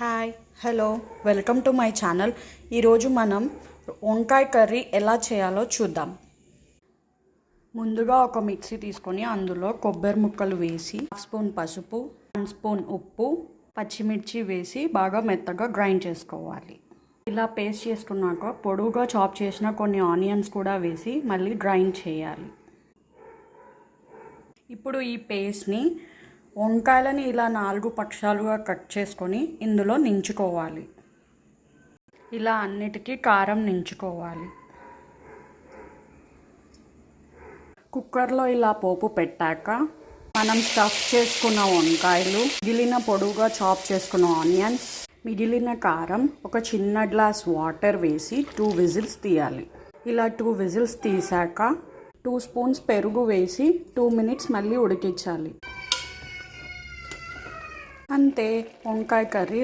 Hi hello welcome to my channel. ఈరోజు మనం వంకాయ కర్రీ ఎలా చేయాలో చూద్దాం. ముందుగా ఒక మిక్సీ తీసుకొని అందులో కొబ్బరి ముక్కలు వేసి 1 స్పూన్ పసుపు, 1 స్పూన్ ఉప్పు, పచ్చిమిర్చి వేసి బాగా మెత్తగా గ్రైండ్ చేసుకోవాలి. ఇలా పేస్ట్ చేసుకున్నాక పొడువుగా చాప్ చేసిన కొన్ని ఆనియన్స్ కూడా వేసి మళ్ళీ గ్రైండ్ చేయాలి. ఇప్పుడు ఈ పేస్ట్ని వంకాయలని ఇలా 4 పక్షాలుగా కట్ చేసుకొని ఇందులో నించుకోవాలి. ఇలా అన్నిటికీ కారం నించుకోవాలి. కుక్కర్లో ఇలా పోపు పెట్టాక మనం స్టఫ్ చేసుకున్న వంకాయలు, మిగిలిన పొడువుగా చాప్ చేసుకున్న ఆనియన్స్, మిగిలిన కారం, ఒక చిన్న గ్లాస్ వాటర్ వేసి 2 విజిల్స్ తీయాలి. ఇలా 2 విజిల్స్ తీసాక 2 స్పూన్స్ పెరుగు వేసి 2 మినిట్స్ మళ్ళీ ఉడికించాలి. అంతే, వంకాయ కర్రీ